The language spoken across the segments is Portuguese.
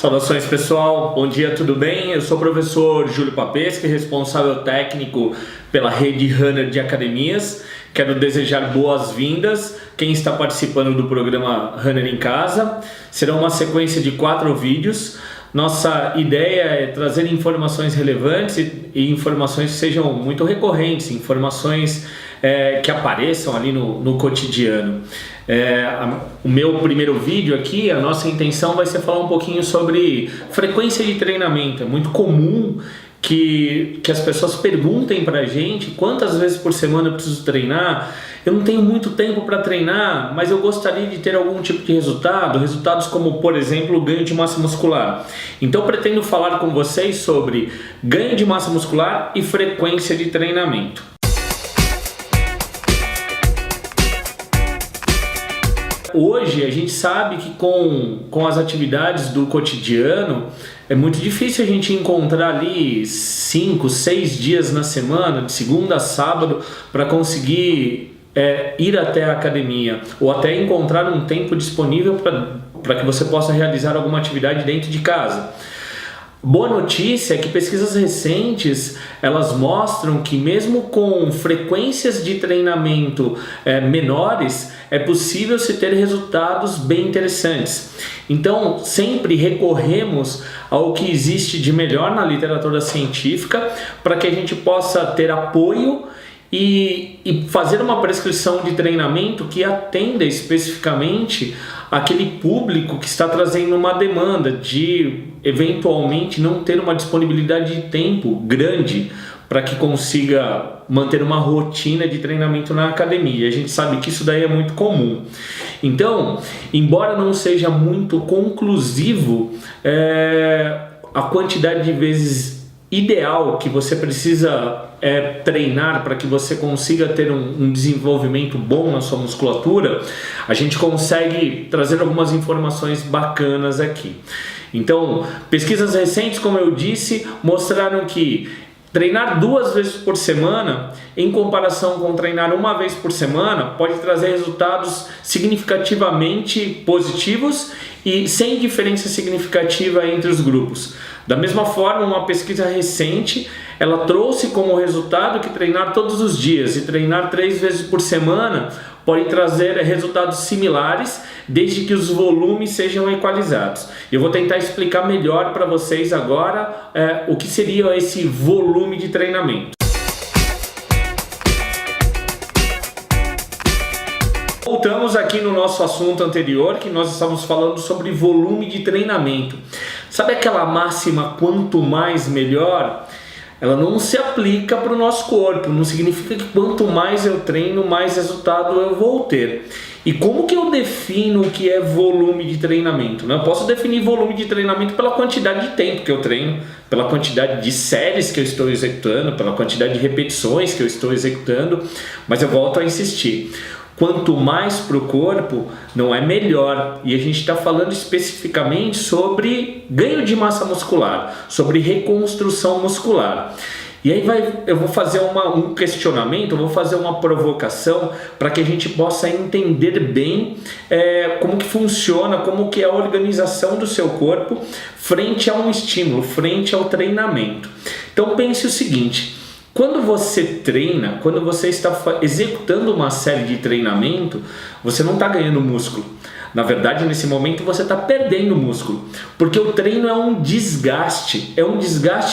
Saudações pessoal, bom dia, tudo bem? Eu sou o professor Júlio Papeschi, responsável técnico pela rede Runner de academias. Quero desejar boas-vindas quem está participando do programa Runner em Casa. Será uma sequência de 4 vídeos. Nossa ideia é trazer informações relevantes e informações que sejam muito recorrentes, informações que apareçam ali no cotidiano. O meu primeiro vídeo aqui, a nossa intenção vai ser falar um pouquinho sobre frequência de treinamento. É muito comum que as pessoas perguntem pra gente quantas vezes por semana eu preciso treinar. Eu não tenho muito tempo para treinar, mas eu gostaria de ter algum tipo de resultados como, por exemplo, ganho de massa muscular. Então pretendo falar com vocês sobre ganho de massa muscular e frequência de treinamento. Hoje a gente sabe que com as atividades do cotidiano é muito difícil a gente encontrar ali 5, 6 dias na semana, de segunda a sábado, para conseguir ir até a academia ou até encontrar um tempo disponível para que você possa realizar alguma atividade dentro de casa. Boa notícia é que pesquisas recentes elas mostram que mesmo com frequências de treinamento menores é possível se ter resultados bem interessantes. Então sempre recorremos ao que existe de melhor na literatura científica para que a gente possa ter apoio e fazer uma prescrição de treinamento que atenda especificamente aquele público que está trazendo uma demanda de eventualmente não ter uma disponibilidade de tempo grande para que consiga manter uma rotina de treinamento na academia. A gente sabe que isso daí é muito comum. Então, embora não seja muito conclusivo a quantidade de vezes ideal que você precisa treinar para que você consiga ter um desenvolvimento bom na sua musculatura, a gente consegue trazer algumas informações bacanas aqui. Então, pesquisas recentes, como eu disse, mostraram que treinar 2 vezes por semana, em comparação com treinar 1 vez por semana, pode trazer resultados significativamente positivos e sem diferença significativa entre os grupos. Da mesma forma, uma pesquisa recente, ela trouxe como resultado que treinar todos os dias e treinar 3 vezes por semana pode trazer resultados similares, desde que os volumes sejam equalizados. Eu vou tentar explicar melhor para vocês agora o que seria esse volume de treinamento. Voltamos aqui no nosso assunto anterior, que nós estávamos falando sobre volume de treinamento. Sabe aquela máxima quanto mais melhor? Ela não se aplica para o nosso corpo, não significa que quanto mais eu treino, mais resultado eu vou ter. E como que eu defino o que é volume de treinamento? Eu posso definir volume de treinamento pela quantidade de tempo que eu treino, pela quantidade de séries que eu estou executando, pela quantidade de repetições que eu estou executando, mas eu volto a insistir. Quanto mais para o corpo, não é melhor. E a gente está falando especificamente sobre ganho de massa muscular, sobre reconstrução muscular. E aí eu vou fazer um questionamento, eu vou fazer uma provocação para que a gente possa entender bem como que funciona, como que é a organização do seu corpo frente a um estímulo, frente ao treinamento. Então pense o seguinte: quando você treina, quando você está executando uma série de treinamento, você não está ganhando músculo. Na verdade, nesse momento você está perdendo músculo, porque o treino é um desgaste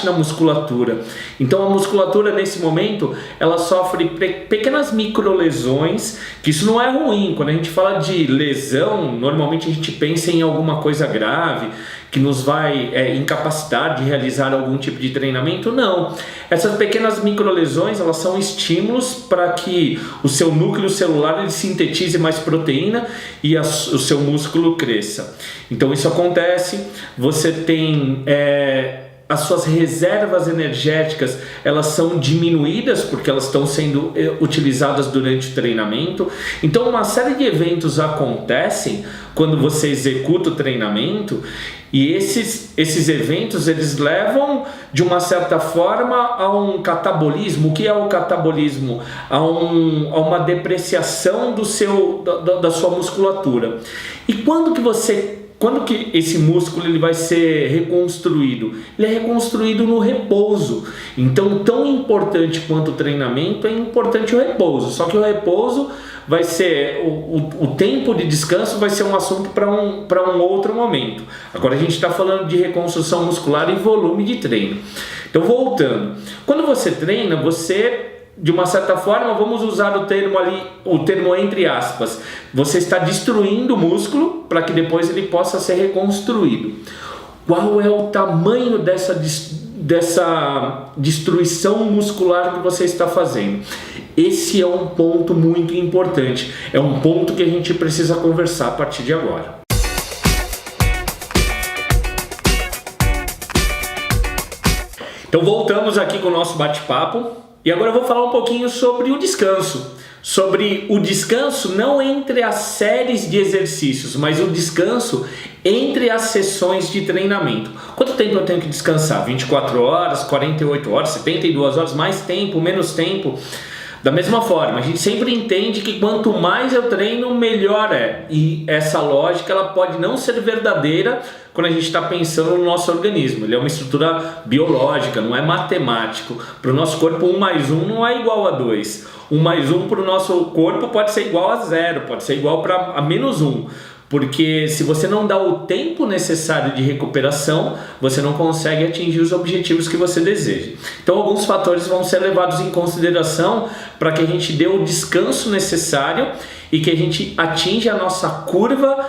na musculatura. Então a musculatura nesse momento, ela sofre pequenas microlesões, que isso não é ruim. Quando a gente fala de lesão, normalmente a gente pensa em alguma coisa grave, que nos vai incapacitar de realizar algum tipo de treinamento. Não, essas pequenas microlesões, elas são estímulos para que o seu núcleo celular ele sintetize mais proteína e o seu músculo cresça. Então isso acontece, você tem as suas reservas energéticas, elas são diminuídas porque elas estão sendo utilizadas durante o treinamento. Então uma série de eventos acontecem quando você executa o treinamento. E esses eventos eles levam de uma certa forma a um catabolismo. O que é o catabolismo? A uma depreciação da sua musculatura. E quando que você quando que esse músculo ele vai ser reconstruído? Ele é reconstruído no repouso. Então, tão importante quanto o treinamento, é importante o repouso. Só que o repouso vai ser, o tempo de descanso vai ser um assunto para um outro momento. Agora a gente está falando de reconstrução muscular e volume de treino. Então, voltando. Quando você treina, você, de uma certa forma, vamos usar o termo ali, o termo entre aspas, você está destruindo o músculo para que depois ele possa ser reconstruído. Qual é o tamanho dessa destruição muscular que você está fazendo? Esse é um ponto muito importante, é um ponto que a gente precisa conversar a partir de agora. Então voltamos aqui com o nosso bate-papo e agora eu vou falar um pouquinho sobre o descanso. Sobre o descanso não entre as séries de exercícios, mas o descanso entre as sessões de treinamento. Quanto tempo eu tenho que descansar? 24 horas, 48 horas, 72 horas, mais tempo, menos tempo? Da mesma forma, a gente sempre entende que quanto mais eu treino, melhor é. E essa lógica ela pode não ser verdadeira quando a gente está pensando no nosso organismo. Ele é uma estrutura biológica, não é matemático. Para o nosso corpo, 1 mais 1 não é igual a 2. 1 mais 1 para o nosso corpo pode ser igual a 0, pode ser igual a menos 1. Porque se você não dá o tempo necessário de recuperação, você não consegue atingir os objetivos que você deseja. Então alguns fatores vão ser levados em consideração para que a gente dê o descanso necessário e que a gente atinja a nossa curva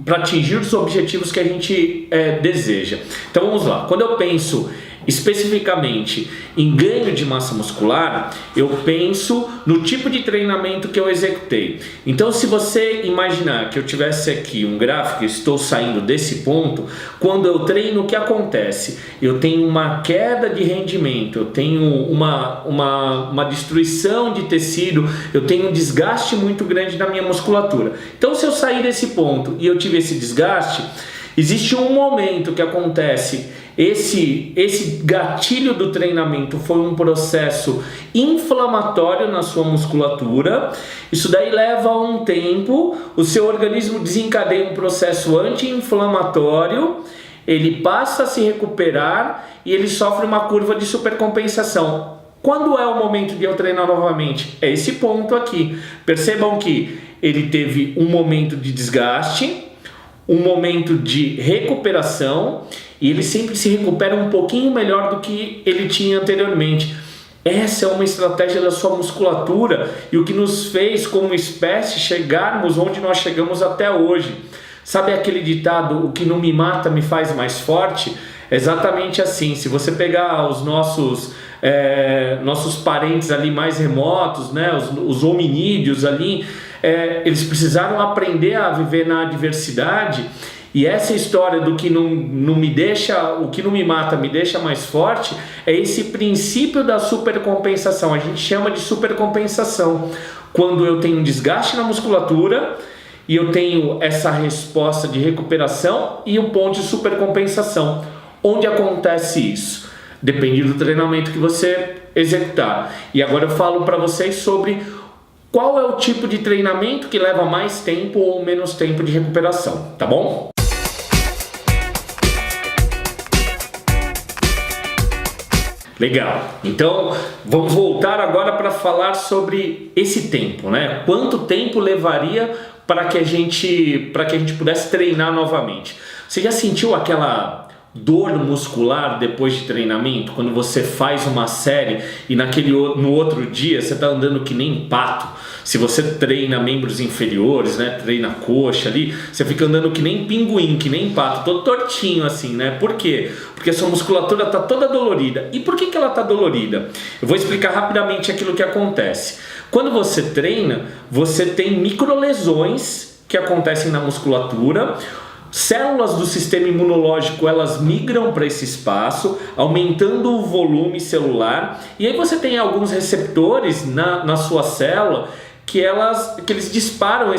para atingir os objetivos que a gente deseja. Então vamos lá, quando eu penso especificamente em ganho de massa muscular, eu penso no tipo de treinamento que eu executei. Então, se você imaginar que eu tivesse aqui um gráfico, estou saindo desse ponto, quando eu treino, o que acontece? Eu tenho uma queda de rendimento, eu tenho uma destruição de tecido, eu tenho um desgaste muito grande na minha musculatura. Então, se eu sair desse ponto e eu tive esse desgaste, existe um momento que acontece. Esse gatilho do treinamento foi um processo inflamatório na sua musculatura. Isso daí leva um tempo, o seu organismo desencadeia um processo anti-inflamatório, ele passa a se recuperar e ele sofre uma curva de supercompensação. Quando é o momento de eu treinar novamente? É esse ponto aqui. Percebam que ele teve um momento de desgaste, um momento de recuperação, e ele sempre se recupera um pouquinho melhor do que ele tinha anteriormente. Essa é uma estratégia da sua musculatura e o que nos fez como espécie chegarmos onde nós chegamos até hoje. Sabe aquele ditado, o que não me mata me faz mais forte? É exatamente assim. Se você pegar os nossos parentes ali mais remotos, né, os hominídeos ali, eles precisaram aprender a viver na adversidade. E essa história do que não me deixa, o que não me mata me deixa mais forte, é esse princípio da supercompensação. A gente chama de supercompensação. Quando eu tenho um desgaste na musculatura e eu tenho essa resposta de recuperação e o ponto de supercompensação. Onde acontece isso? Depende do treinamento que você executar. E agora eu falo para vocês sobre qual é o tipo de treinamento que leva mais tempo ou menos tempo de recuperação, tá bom? Legal, então vamos voltar agora para falar sobre esse tempo, né? Quanto tempo levaria para que a gente pudesse treinar novamente? Você já sentiu aquela dor muscular depois de treinamento? Quando você faz uma série e no outro dia você está andando que nem pato. Se você treina membros inferiores, né, treina coxa ali, você fica andando que nem pinguim, que nem pato, todo tortinho assim, né? Por quê? Porque a sua musculatura está toda dolorida. E por que ela está dolorida? Eu vou explicar rapidamente aquilo que acontece. Quando você treina, você tem microlesões que acontecem na musculatura. Células do sistema imunológico, elas migram para esse espaço, aumentando o volume celular. E aí você tem alguns receptores na sua célula que eles disparam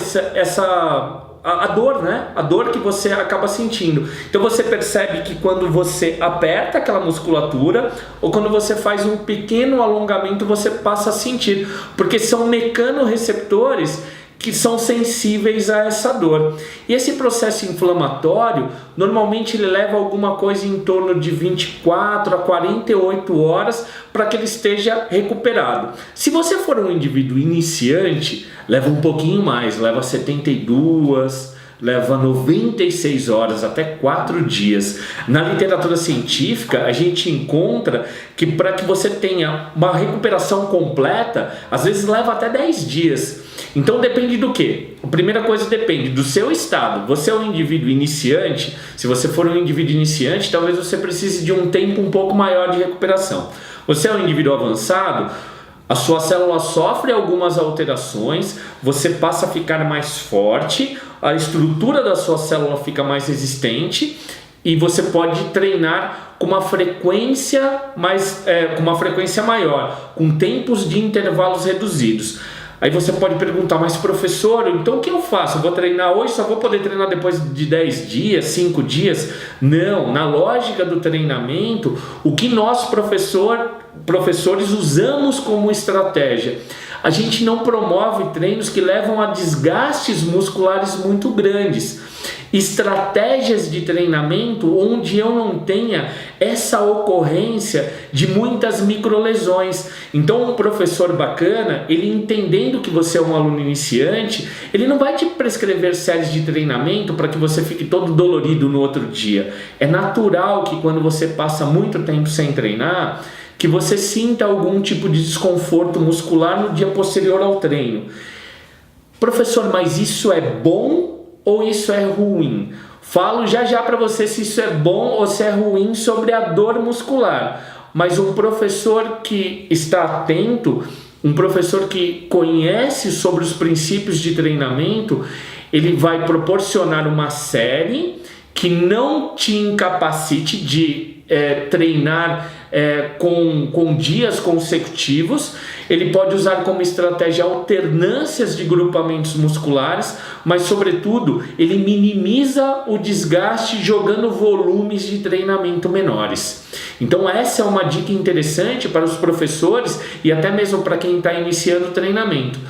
a dor, né? A dor que você acaba sentindo. Então você percebe que quando você aperta aquela musculatura ou quando você faz um pequeno alongamento, você passa a sentir, porque são mecanorreceptores que são sensíveis a essa dor. E esse processo inflamatório, normalmente ele leva alguma coisa em torno de 24 a 48 horas para que ele esteja recuperado. Se você for um indivíduo iniciante, leva um pouquinho mais, leva 72, leva 96 horas, até 4 dias. Na literatura científica, a gente encontra que para que você tenha uma recuperação completa, às vezes leva até 10 dias. Então depende do quê? A primeira coisa depende do seu estado. Você é um indivíduo iniciante, se você for um indivíduo iniciante, talvez você precise de um tempo um pouco maior de recuperação. Você é um indivíduo avançado, a sua célula sofre algumas alterações, você passa a ficar mais forte, a estrutura da sua célula fica mais resistente e você pode treinar com uma frequência maior, com tempos de intervalos reduzidos. Aí você pode perguntar, mas professor, então o que eu faço? Eu vou treinar hoje, só vou poder treinar depois de 10 dias, 5 dias? Não, na lógica do treinamento, o que nós professores usamos como estratégia? A gente não promove treinos que levam a desgastes musculares muito grandes. Estratégias de treinamento onde eu não tenha essa ocorrência de muitas microlesões. Então um professor bacana, ele entendendo que você é um aluno iniciante, ele não vai te prescrever séries de treinamento para que você fique todo dolorido no outro dia. É natural que quando você passa muito tempo sem treinar, que você sinta algum tipo de desconforto muscular no dia posterior ao treino. Professor, mas isso é bom ou isso é ruim? Falo já para você se isso é bom ou se é ruim sobre a dor muscular. Mas um professor que está atento, um professor que conhece sobre os princípios de treinamento, ele vai proporcionar uma série que não te incapacite de treinar com dias consecutivos. Ele pode usar como estratégia alternâncias de grupamentos musculares, mas sobretudo ele minimiza o desgaste jogando volumes de treinamento menores. Então essa é uma dica interessante para os professores e até mesmo para quem está iniciando o treinamento.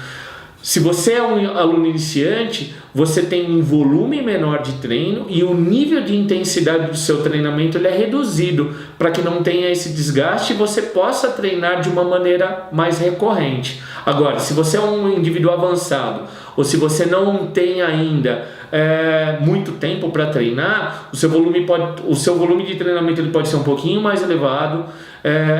Se você é um aluno iniciante, você tem um volume menor de treino e o nível de intensidade do seu treinamento ele é reduzido para que não tenha esse desgaste e você possa treinar de uma maneira mais recorrente. Agora, se você é um indivíduo avançado ou se você não tem ainda muito tempo para treinar, o seu volume de treinamento ele pode ser um pouquinho mais elevado,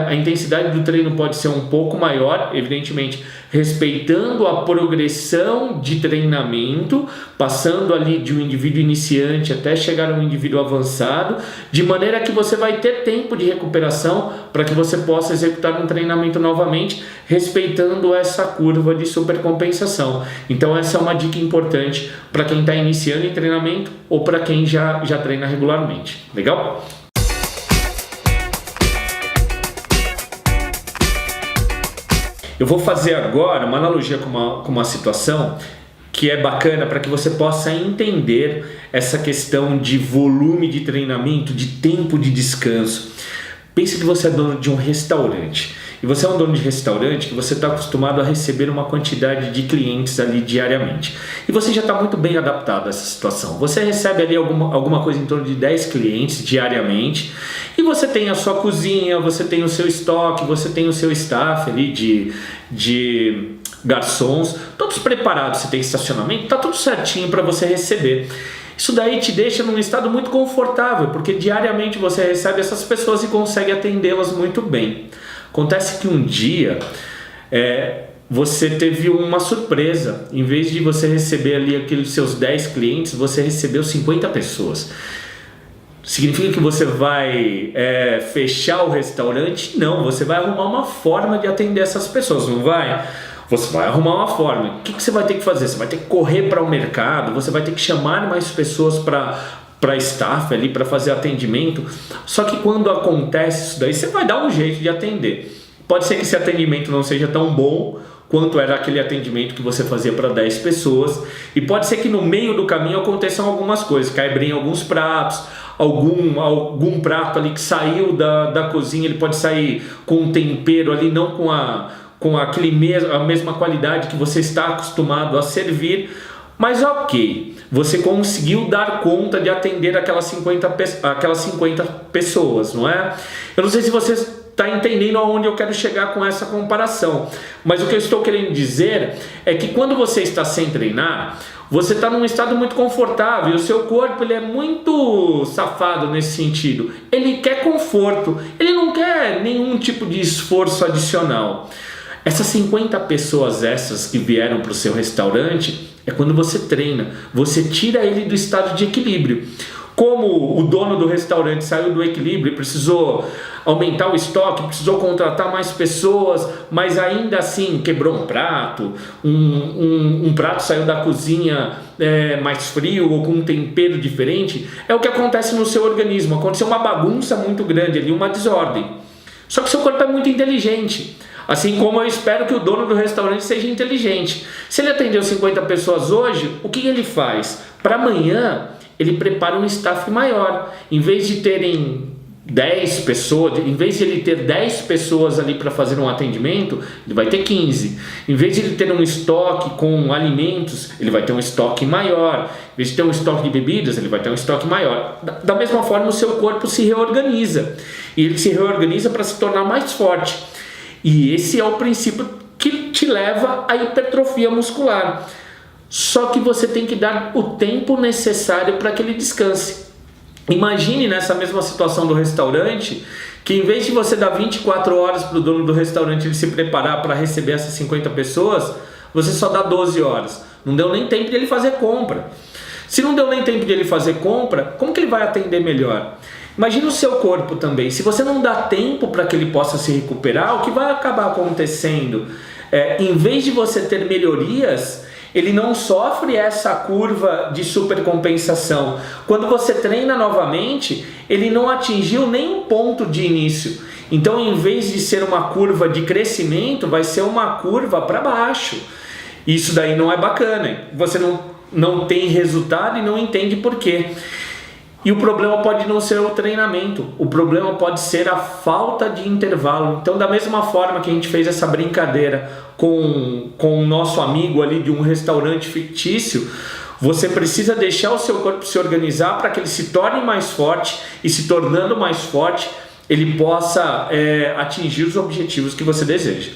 a intensidade do treino pode ser um pouco maior, evidentemente respeitando a progressão de treinamento, passando ali de um indivíduo iniciante até chegar a um indivíduo avançado, de maneira que você vai ter tempo de recuperação para que você possa executar um treinamento novamente, respeitando essa curva de supercompensação. Então essa é uma dica importante para quem está iniciando em treinamento ou para quem já treina regularmente. Legal? Eu vou fazer agora uma analogia com uma situação que é bacana para que você possa entender essa questão de volume de treinamento, de tempo de descanso. Pense que você é dono de um restaurante. E você é um dono de restaurante que você está acostumado a receber uma quantidade de clientes ali diariamente. E você já está muito bem adaptado a essa situação. Você recebe ali alguma coisa em torno de 10 clientes diariamente. E você tem a sua cozinha, você tem o seu estoque, você tem o seu staff ali de garçons, todos preparados, você tem estacionamento, está tudo certinho para você receber. Isso daí te deixa num estado muito confortável, porque diariamente você recebe essas pessoas e consegue atendê-las muito bem. Acontece que um dia você teve uma surpresa. Em vez de você receber ali aqueles seus 10 clientes, você recebeu 50 pessoas. Significa que você vai fechar o restaurante? Não, você vai arrumar uma forma de atender essas pessoas, não vai? Você vai arrumar uma forma. O que você vai ter que fazer? Você vai ter que correr para o mercado, você vai ter que chamar mais pessoas para staff ali, para fazer atendimento. Só que quando acontece isso daí, você vai dar um jeito de atender. Pode ser que esse atendimento não seja tão bom quanto era aquele atendimento que você fazia para 10 pessoas. E pode ser que no meio do caminho aconteçam algumas coisas, quebrem alguns pratos, algum prato ali que saiu da cozinha, ele pode sair com um tempero ali, não com com a mesma qualidade que você está acostumado a servir, mas ok, você conseguiu dar conta de atender aquelas 50 pessoas, não é? Eu não sei se você está entendendo aonde eu quero chegar com essa comparação, mas o que eu estou querendo dizer é que quando você está sem treinar, você está num estado muito confortável, o seu corpo ele é muito safado nesse sentido, ele quer conforto, ele não quer nenhum tipo de esforço adicional. Essas 50 pessoas que vieram para o seu restaurante, é quando você treina, você tira ele do estado de equilíbrio. Como o dono do restaurante saiu do equilíbrio e precisou aumentar o estoque, precisou contratar mais pessoas, mas ainda assim quebrou um prato, um prato saiu da cozinha mais frio ou com um tempero diferente, é o que acontece no seu organismo. Aconteceu uma bagunça muito grande ali, uma desordem. Só que seu corpo é muito inteligente. Assim como eu espero que o dono do restaurante seja inteligente. Se ele atendeu 50 pessoas hoje, o que ele faz? Para amanhã, ele prepara um staff maior. Em vez de terem 10 pessoas, em vez de ele ter 10 pessoas ali para fazer um atendimento, ele vai ter 15. Em vez de ele ter um estoque com alimentos, ele vai ter um estoque maior. Em vez de ter um estoque de bebidas, ele vai ter um estoque maior. Da mesma forma, o seu corpo se reorganiza. E ele se reorganiza para se tornar mais forte. E esse é o princípio que te leva à hipertrofia muscular. Só que você tem que dar o tempo necessário para que ele descanse. Imagine nessa mesma situação do restaurante, que em vez de você dar 24 horas para o dono do restaurante ele se preparar para receber essas 50 pessoas, você só dá 12 horas. Não deu nem tempo de ele fazer compra. Se não deu nem tempo de ele fazer compra, como que ele vai atender melhor? Imagina o seu corpo também. Se você não dá tempo para que ele possa se recuperar, o que vai acabar acontecendo? Em vez de você ter melhorias, ele não sofre essa curva de supercompensação. Quando você treina novamente, ele não atingiu nem um ponto de início. Então, em vez de ser uma curva de crescimento, vai ser uma curva para baixo. Isso daí não é bacana. Você não tem resultado e não entende por quê. E o problema pode não ser o treinamento, o problema pode ser a falta de intervalo. Então, da mesma forma que a gente fez essa brincadeira com o nosso amigo ali de um restaurante fictício, você precisa deixar o seu corpo se organizar para que ele se torne mais forte, e se tornando mais forte, ele possa atingir os objetivos que você deseja.